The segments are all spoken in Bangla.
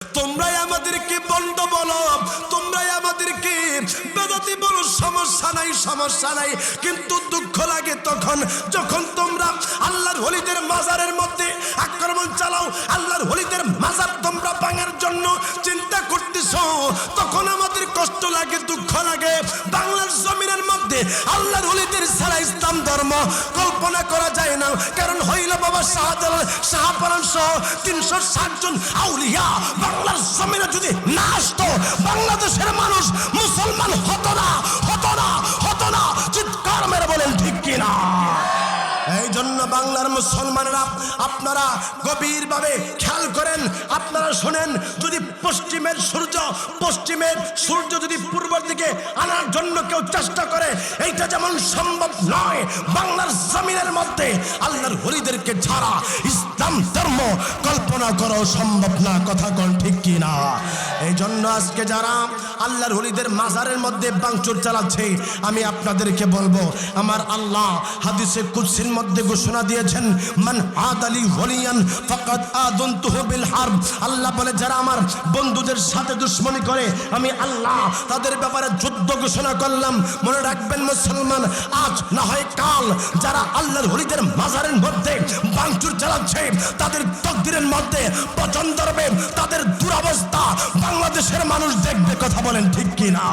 তোমরাই আমাদেরকে বন্ধ বলো, তোমরাই আমাদেরকে বেদাতি বলো, সমস্যা নাই। কিন্তু দুঃখ লাগে তখন যখন তোমরা আল্লাহর ওলিদের মাজারের মধ্যে আক্রমণ চালাও, আল্লাহর ওলিদের মাজার তোমরা ভাঙার জন্য চিন্তা করতেছো, তখন আমাদের কষ্ট লাগে, দুঃখ লাগে। বাংলার জমিনের মধ্যে আল্লাহর ওলিদের ছাড়া ইসলাম ধর্ম কল্পনা করা যায় না। কারণ হইল বাবা শাহজালাল, শাহপরান সহ 360 জন আউলিয়া বাংলার জমিনে যদি না আসতো, বাংলাদেশের মানুষ মুসলমান হতো না। চিৎকার মেরে বলেন ঠিক কিনা? এই জন্য বাংলার মুসলমানরা আপনারা গভীরভাবে খেয়াল করেন, আপনারা শোনেন। যদি পশ্চিমের সূর্য যদি পূর্বের দিকে আনার জন্য কেউ চেষ্টা করে, এইটা যেমন সম্ভব নয়, বাংলার জমিনের মধ্যে আল্লাহর ওলিদেরকে ছাড়া ইসলাম ধর্ম কল্পনা করা সম্ভব না। কথা কোন ঠিক কিনা? এই জন্য আজকে যারা আল্লাহর ওলিদের মাজারের মধ্যে ভাঙচুর চালাচ্ছে, আমি আপনাদেরকে বলবো, আমার আল্লাহ হাদিসে কুদসির মধ্যে ঘোষণা দিয়েছেন, মান আদালি ওলিয়ান ফাকাদ আযানতুহু বিল হারব। আল্লাহ বলে, যারা আমার বন্ধুদের সাথে দুশমনি করে, আমি আল্লাহ তাদের ব্যাপারে যুদ্ধ ঘোষণা করলাম। মনে রাখবেন মুসলমান, আজ না হয় কাল যারা আল্লাহর ওলিদের মাজারের মধ্যে ভাঙচুর চালাচ্ছে, তাদের তকদিরের মধ্যে পতন ধরবে, তাদের দুরবস্থা বাংলাদেশের মানুষ দেখবে। কথা বলেন ঠিক কিনা?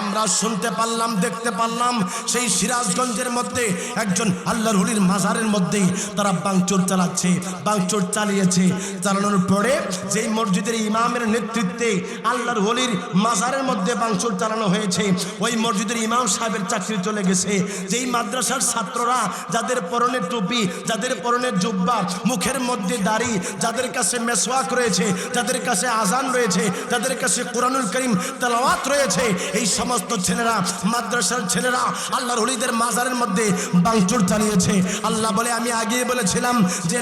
আমরা শুনতে পারলাম, দেখতে পারলাম, সেই সিরাজগঞ্জের মধ্যে একজন আল্লাহর ওলির মাজারের মধ্যেই তারা ভাঙচুর চালিয়েছে। চালানোর পরে যেই মসজিদের ইমামের নেতৃত্বে আল্লাহর ওলির মাজারের মধ্যে ভাঙচুর চালানো হয়েছে, ওই মসজিদের ইমাম সাহেবের চাকরি চলে গেছে। যেই মাদ্রাসার ছাত্ররা, যাদের পরনে টুপি, যাদের পরনে জুব্বা, মুখের মধ্যে দাড়ি, যাদের কাছে মেসওয়াক রয়েছে, যাদের কাছে আজান রয়েছে, যাদের কাছে কোরআনুল কারীম তেলাওয়াত রয়েছে, এই সমস্ত ছেলেরা, মাদ্রাসার ছেলেরা আল্লাহর ওলিদের মাজারের মধ্যে ভাঙচুর চালিয়েছে। আল্লাহ বলে, আমি আগিয়ে বলেছিলাম যে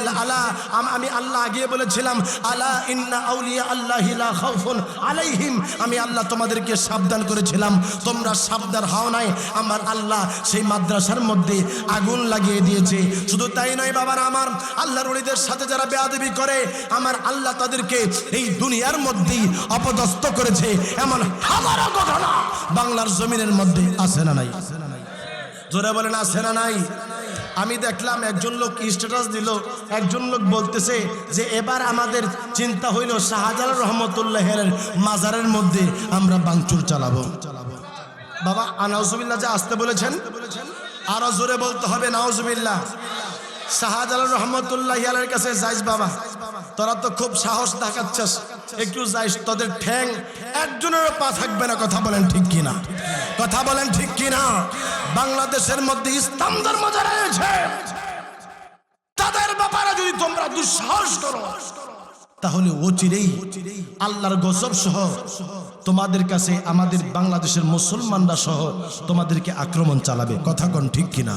আলা ইন্না আউলিয়া আল্লাহি লা খাউফুন আলাইহিম। আমি আল্লাহ তোমাদেরকে সাবধান করেছিলাম, তোমরা সাবধান হও নাই। আমার আল্লাহ সেই মাদ্রাসার মধ্যে আগুন লাগিয়ে দিয়েছে। শুধু তাই নয় বাবার, আমার আল্লাহর ওলিদের সাথে যারা বেয়াদবি করে, আমার আল্লাহ তাদেরকে এই দুনিয়ার মধ্যেই অপদস্থ করেছে। এমন হাজারো ঘটনা বাংলার জমিনের মধ্যে আছে না নাই? জোরে বলেন, আছে না নাই? আমি দেখলাম একজন লোক স্ট্যাটাস দিল, একজন লোক বলতেছে যে এবার আমাদের চিন্তা হইল শাহজালাল রহমতুল্লাহের মাজারের মধ্যে আমরা ভাঙচুর চালাবো। বাবা নাউজুবিল্লাহ যা আসতে বলেছেন, আরো জোরে বলতে হবে নাউজুবিল্লাহ। শাহজালাল রহমতুল্লাহ আলাইহির কাছে যাইস বাবা, তোরা তো খুব সাহস দেখাচ্ছিস, একটু যাইস, তোদের ঠ্যাং একজনেরও পা থাকবে না। কথা বলেন ঠিক কিনা? কথা বলেন ঠিক কিনা? বাংলাদেশের মধ্যে ইসলাম ধর্ম যারা রয়েছে, তাদের ব্যাপারে যদি তোমরা দুঃসাহস করো, তাহলে অচিরেই আল্লাহর গজব সহ তোমাদের কাছে আমাদের বাংলাদেশের মুসলমানরা সহ তোমাদেরকে আক্রমণ চালাবে। কথা কোন ঠিক কিনা?